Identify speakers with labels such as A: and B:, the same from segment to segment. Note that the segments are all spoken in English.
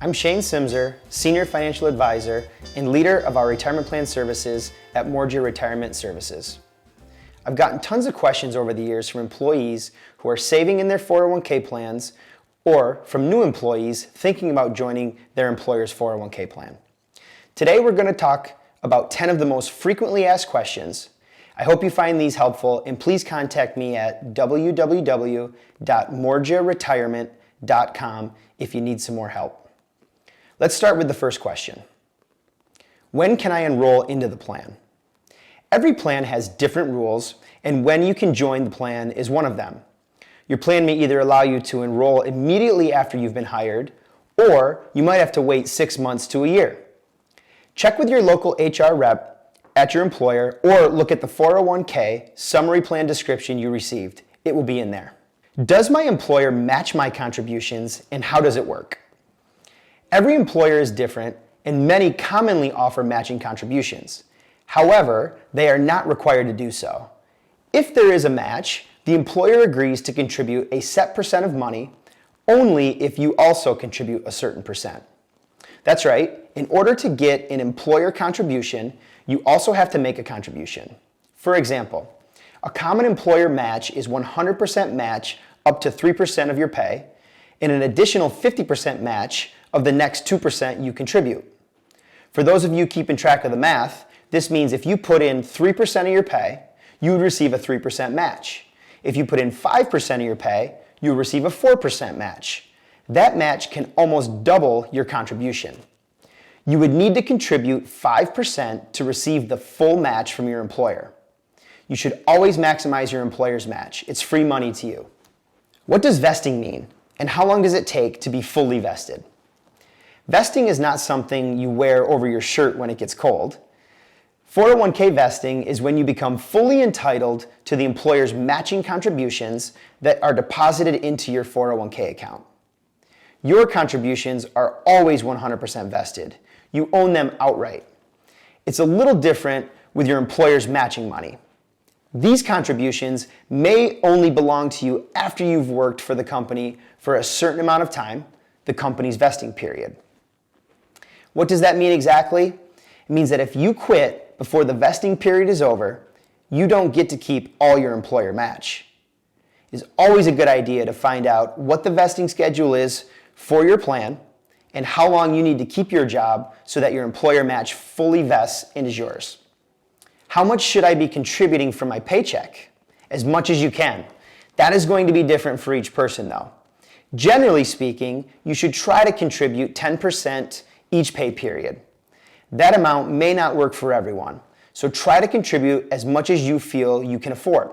A: I'm Shane Simser, Senior Financial Advisor and leader of our retirement plan services at Morgia Retirement Services. I've gotten tons of questions over the years from employees who are saving in their 401k plans or from new employees thinking about joining their employer's 401k plan. Today we're going to talk about 10 of the most frequently asked questions. I hope you find these helpful, and please contact me at www.morgiaretirement.com if you need some more help. Let's start with the first question. When can I enroll into the plan? Every plan has different rules, and when you can join the plan is one of them. Your plan may either allow you to enroll immediately after you've been hired, or you might have to wait 6 months to a year. Check with your local HR rep at your employer, or look at the 401k summary plan description you received. It will be in there. Does my employer match my contributions, and how does it work? Every employer is different, and many commonly offer matching contributions. However, they are not required to do so. If there is a match, the employer agrees to contribute a set percent of money only if you also contribute a certain percent. That's right, in order to get an employer contribution, you also have to make a contribution. For example, a common employer match is 100% match up to 3% of your pay, and an additional 50% match of the next 2% you contribute. For those of you keeping track of the math, this means if you put in 3% of your pay, you would receive a 3% match. If you put in 5% of your pay, you would receive a 4% match. That match can almost double your contribution. You would need to contribute 5% to receive the full match from your employer. You should always maximize your employer's match. It's free money to you. What does vesting mean, and how long does it take to be fully vested? Vesting is not something you wear over your shirt when it gets cold. 401k vesting is when you become fully entitled to the employer's matching contributions that are deposited into your 401k account. Your contributions are always 100% vested. You own them outright. It's a little different with your employer's matching money. These contributions may only belong to you after you've worked for the company for a certain amount of time, the company's vesting period. What does that mean exactly? It means that if you quit before the vesting period is over, you don't get to keep all your employer match. It's always a good idea to find out what the vesting schedule is for your plan and how long you need to keep your job so that your employer match fully vests and is yours. How much should I be contributing from my paycheck? As much as you can. That is going to be different for each person though. Generally speaking, you should try to contribute 10% each pay period. That amount may not work for everyone, so try to contribute as much as you feel you can afford.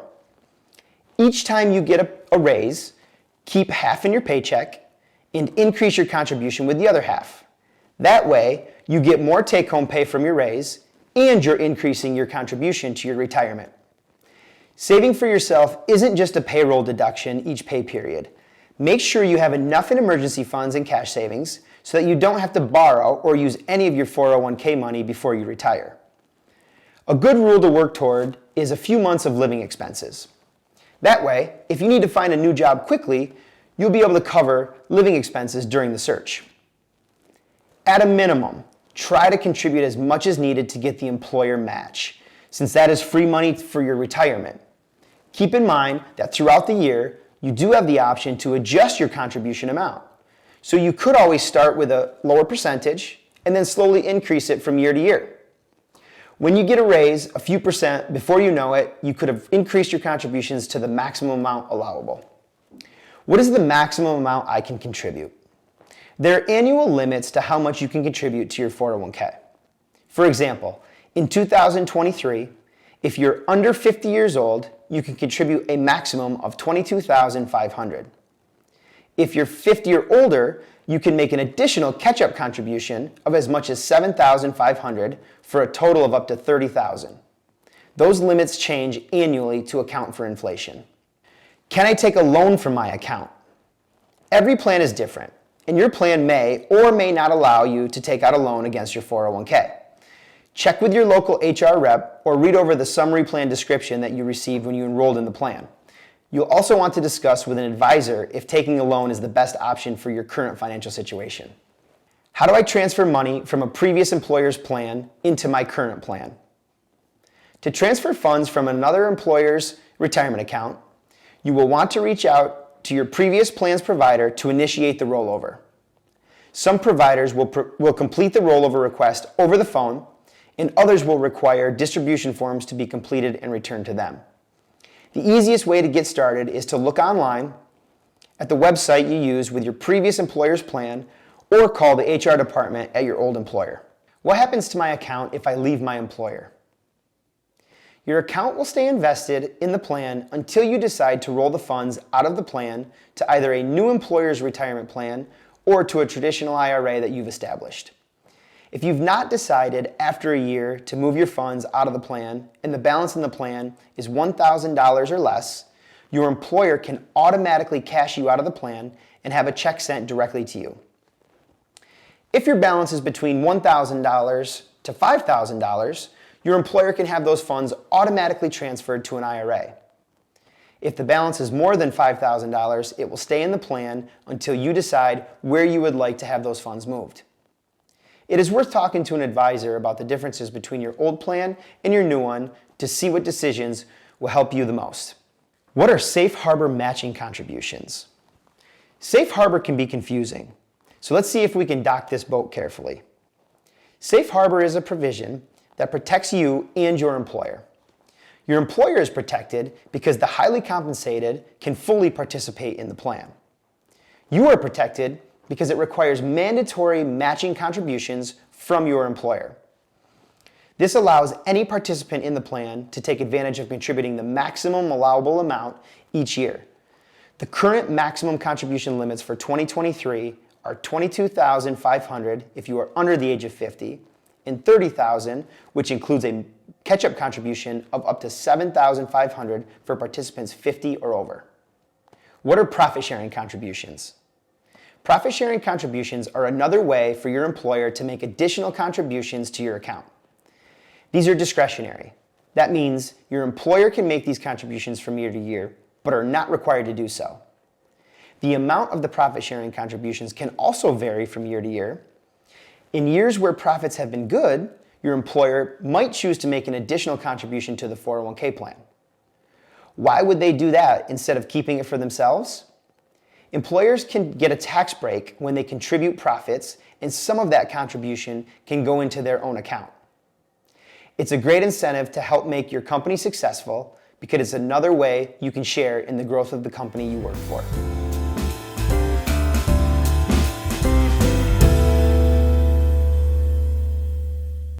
A: Each time you get a raise, keep half in your paycheck and increase your contribution with the other half. That way, you get more take-home pay from your raise and you're increasing your contribution to your retirement. Saving for yourself isn't just a payroll deduction each pay period. Make sure you have enough in emergency funds and cash savings so that you don't have to borrow or use any of your 401k money before you retire. A good rule to work toward is a few months of living expenses. That way, if you need to find a new job quickly, you'll be able to cover living expenses during the search. At a minimum, try to contribute as much as needed to get the employer match, since that is free money for your retirement. Keep in mind that throughout the year, you do have the option to adjust your contribution amount. So you could always start with a lower percentage and then slowly increase it from year to year. When you get a raise, a few percent, before you know it, you could have increased your contributions to the maximum amount allowable. What is the maximum amount I can contribute? There are annual limits to how much you can contribute to your 401k. For example, in 2023, if you're under 50 years old, you can contribute a maximum of $22,500. If you're 50 or older, you can make an additional catch-up contribution of as much as $7,500 for a total of up to $30,000. Those limits change annually to account for inflation. Can I take a loan from my account? Every plan is different, and your plan may or may not allow you to take out a loan against your 401k. Check with your local HR rep or read over the summary plan description that you received when you enrolled in the plan. You'll also want to discuss with an advisor if taking a loan is the best option for your current financial situation. How do I transfer money from a previous employer's plan into my current plan? To transfer funds from another employer's retirement account, you will want to reach out to your previous plan's provider to initiate the rollover. Some providers will complete the rollover request over the phone, and others will require distribution forms to be completed and returned to them. The easiest way to get started is to look online at the website you use with your previous employer's plan or call the HR department at your old employer. What happens to my account if I leave my employer? Your account will stay invested in the plan until you decide to roll the funds out of the plan to either a new employer's retirement plan or to a traditional IRA that you've established. If you've not decided after a year to move your funds out of the plan and the balance in the plan is $1,000 or less, your employer can automatically cash you out of the plan and have a check sent directly to you. If your balance is between $1,000 to $5,000, your employer can have those funds automatically transferred to an IRA. If the balance is more than $5,000, it will stay in the plan until you decide where you would like to have those funds moved. It is worth talking to an advisor about the differences between your old plan and your new one to see what decisions will help you the most. What are safe harbor matching contributions? Safe harbor can be confusing, so let's see if we can dock this boat carefully. Safe harbor is a provision that protects you and your employer. Your employer is protected because the highly compensated can fully participate in the plan. You are protected because it requires mandatory matching contributions from your employer. This allows any participant in the plan to take advantage of contributing the maximum allowable amount each year. The current maximum contribution limits for 2023 are $22,500 if you are under the age of 50, and $30,000, which includes a catch-up contribution of up to $7,500 for participants 50 or over. What are profit-sharing contributions? Profit-sharing contributions are another way for your employer to make additional contributions to your account. These are discretionary. That means your employer can make these contributions from year to year, but are not required to do so. The amount of the profit-sharing contributions can also vary from year to year. In years where profits have been good, your employer might choose to make an additional contribution to the 401k plan. Why would they do that instead of keeping it for themselves? Employers can get a tax break when they contribute profits, and some of that contribution can go into their own account. It's a great incentive to help make your company successful because it's another way you can share in the growth of the company you work for.